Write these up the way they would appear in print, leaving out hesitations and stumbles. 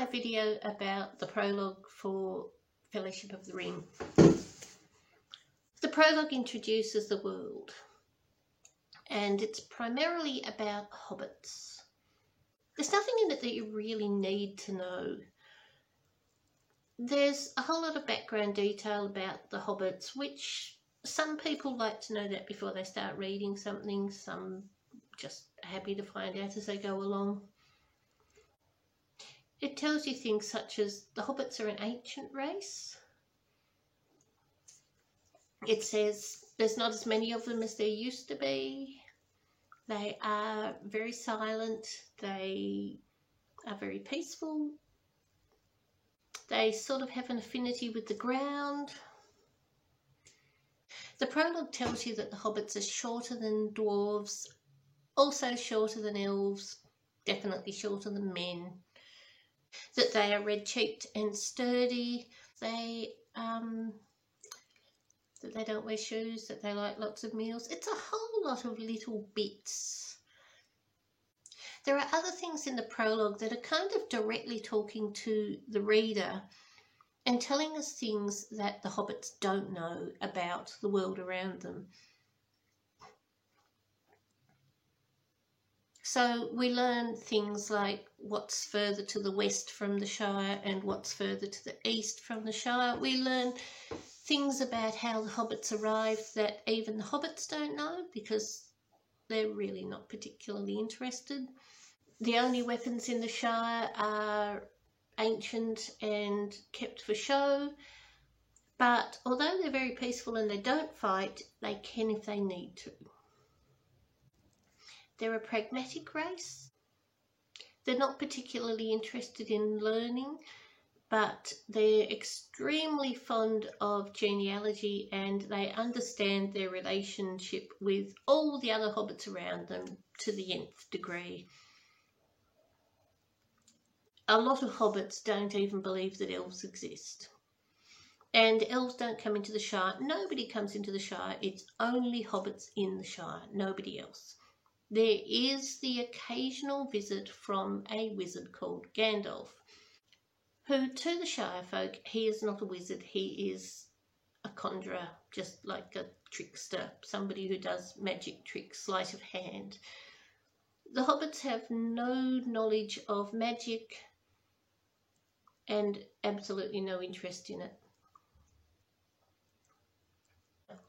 a video about the prologue for Fellowship of the Ring. The prologue introduces the world, and it's primarily about hobbits. There's nothing in it that you really need to know. There's a whole lot of background detail about the hobbits, which some people like to know that before they start reading something, some just happy to find out as they go along. It tells you things such as the hobbits are an ancient race. It says there's not as many of them as there used to be. They are very silent. They are very peaceful. They sort of have an affinity with the ground. The prologue tells you that the hobbits are shorter than dwarves, also shorter than elves, definitely shorter than men. That they are red-cheeked and sturdy. That they don't wear shoes, that they like lots of meals. It's a whole lot of little bits. There are other things in the prologue that are kind of directly talking to the reader and telling us things that the hobbits don't know about the world around them. So we learn things like what's further to the west from the Shire and what's further to the east from the Shire. We learn things about how the hobbits arrived that even the hobbits don't know because they're really not particularly interested. The only weapons in the Shire are ancient and kept for show, but although they're very peaceful and they don't fight, they can if they need to. They're a pragmatic race. They're not particularly interested in learning, but they're extremely fond of genealogy and they understand their relationship with all the other hobbits around them to the nth degree. A lot of hobbits don't even believe that elves exist. And elves don't come into the Shire. Nobody comes into the Shire. It's only hobbits in the Shire, nobody else. There is the occasional visit from a wizard called Gandalf, who, to the Shire folk, he is not a wizard, he is a conjurer, just like a trickster, somebody who does magic tricks, sleight of hand. The hobbits have no knowledge of magic and absolutely no interest in it.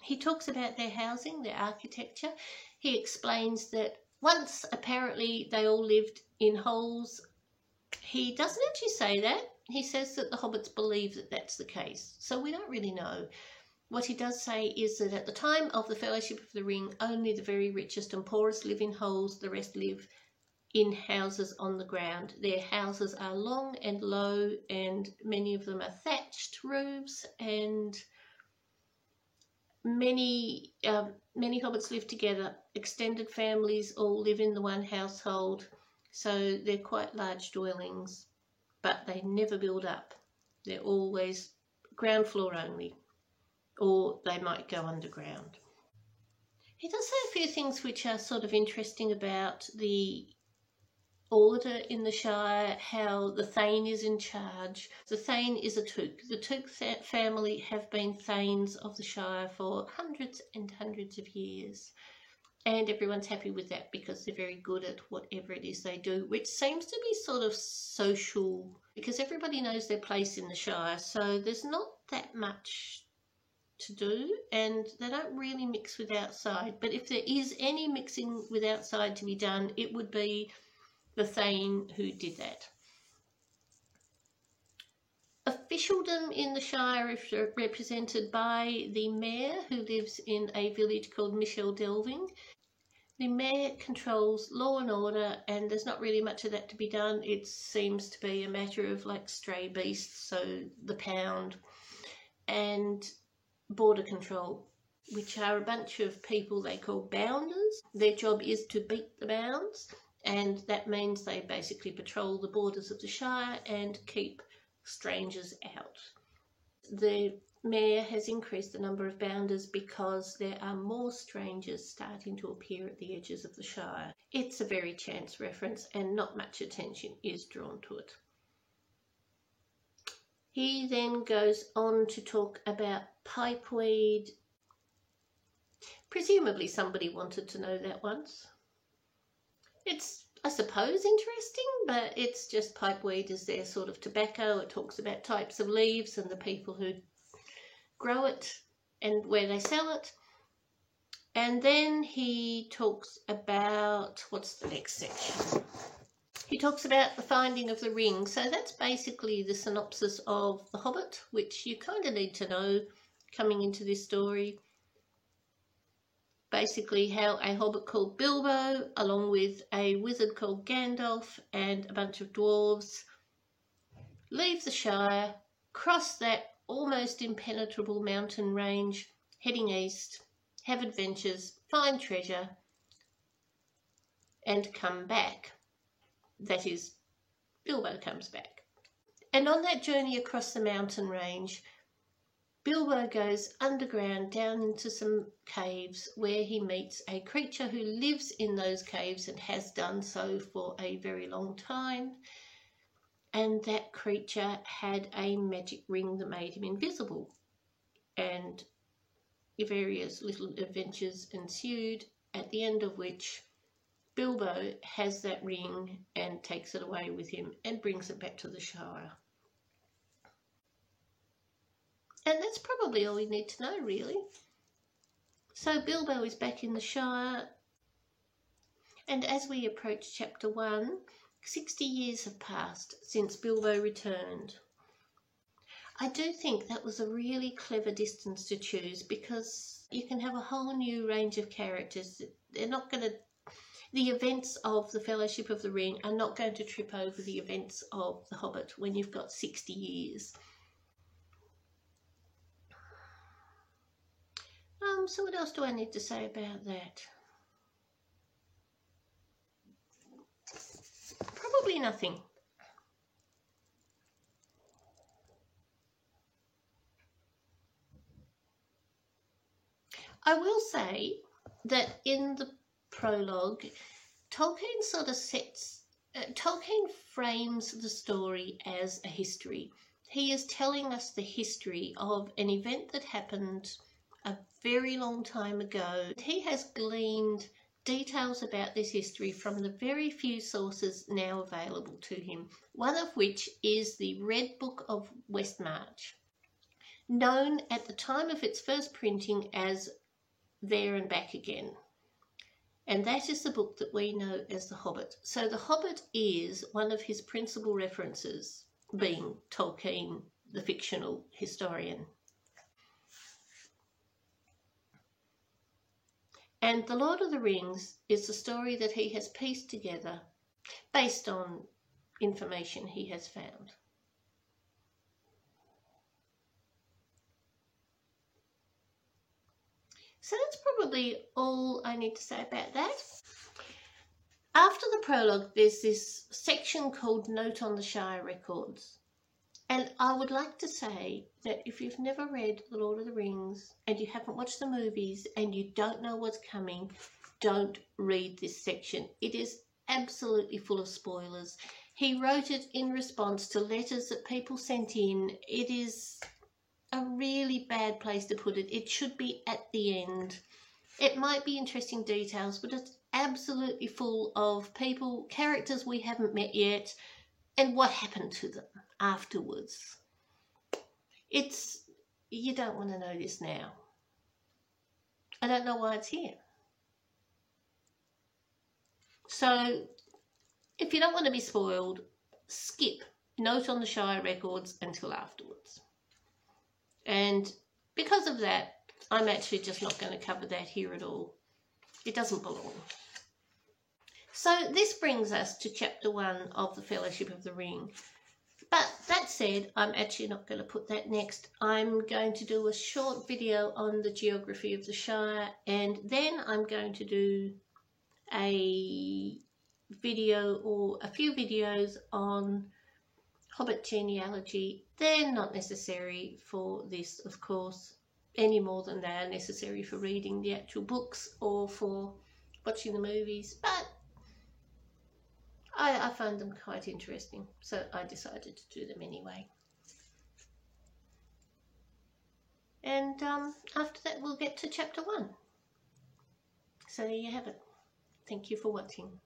He talks about their housing, their architecture. He explains that once apparently they all lived in holes. He doesn't actually say that. He says that the hobbits believe that that's the case. So we don't really know. What he does say is that at the time of the Fellowship of the Ring, only the very richest and poorest live in holes. The rest live in houses on the ground. Their houses are long and low and many of them are thatched roofs, and many hobbits live together. Extended families all live in the one household. So they're quite large dwellings, but they never build up. They're always ground floor only, or they might go underground. He does say a few things which are sort of interesting about the order in the Shire, how the Thane is in charge. The Thane is a Took. The Took family have been Thanes of the Shire for hundreds and hundreds of years. And everyone's happy with that because they're very good at whatever it is they do, which seems to be sort of social because everybody knows their place in the Shire. So there's not that much to do and they don't really mix with outside. But if there is any mixing with outside to be done, it would be the Thane who did that. Officialdom in the Shire is represented by the Mayor, who lives in a village called Michel Delving. The Mayor controls law and order, and there's not really much of that to be done. It seems to be a matter of like stray beasts, so the Pound, and border control, which are a bunch of people they call bounders. Their job is to beat the bounds, and that means they basically patrol the borders of the Shire and keep strangers out. The Mayor has increased the number of bounders because there are more strangers starting to appear at the edges of the Shire. It's a very chance reference and not much attention is drawn to it. He then goes on to talk about pipeweed. Presumably somebody wanted to know that once. It's, I suppose, interesting, but it's just pipeweed is their sort of tobacco. It talks about types of leaves and the people who grow it and where they sell it. And then he talks about, what's the next section? He talks about the finding of the ring. So that's basically the synopsis of The Hobbit, which you kind of need to know coming into this story. Basically how a hobbit called Bilbo, along with a wizard called Gandalf and a bunch of dwarves, leave the Shire, cross that almost impenetrable mountain range, heading east, have adventures, find treasure, and come back. That is, Bilbo comes back. And on that journey across the mountain range, Bilbo goes underground down into some caves where he meets a creature who lives in those caves and has done so for a very long time. And that creature had a magic ring that made him invisible. And various little adventures ensued, at the end of which Bilbo has that ring and takes it away with him and brings it back to the Shire. And that's probably all we need to know, really. So Bilbo is back in the Shire, and as we approach chapter 1, 60 years have passed since Bilbo returned. I do think that was a really clever distance to choose, because you can have a whole new range of characters. They're not going to, the events of the Fellowship of the Ring are not going to trip over the events of The Hobbit when you've got 60 years. So what else do I need to say about that? Probably nothing. I will say that in the prologue, Tolkien sort of Tolkien frames the story as a history. He is telling us the history of an event that happened a very long time ago. He has gleaned details about this history from the very few sources now available to him, one of which is the Red Book of Westmarch, known at the time of its first printing as There and Back Again. And that is the book that we know as The Hobbit. So The Hobbit is one of his principal references, being Tolkien, the fictional historian. And The Lord of the Rings is the story that he has pieced together based on information he has found. So that's probably all I need to say about that. After the prologue, there's this section called Note on the Shire Records. And I would like to say that if you've never read The Lord of the Rings and you haven't watched the movies and you don't know what's coming, don't read this section. It is absolutely full of spoilers. He wrote it in response to letters that people sent in. It is a really bad place to put it. It should be at the end. It might be interesting details, but it's absolutely full of people, characters we haven't met yet, and what happened to them afterwards. You don't want to know this now. I don't know why it's here. So if you don't want to be spoiled, skip Note on the Shire Records until afterwards. And because of that, I'm actually just not going to cover that here at all. It doesn't belong. So this brings us to chapter 1 of the Fellowship of the Ring. But that said, I'm actually not going to put that next. I'm going to do a short video on the geography of the Shire, and then I'm going to do a video or a few videos on Hobbit genealogy. They're not necessary for this, of course, any more than they are necessary for reading the actual books or for watching the movies, but I found them quite interesting, so I decided to do them anyway. And after that we'll get to chapter 1. So there you have it. Thank you for watching.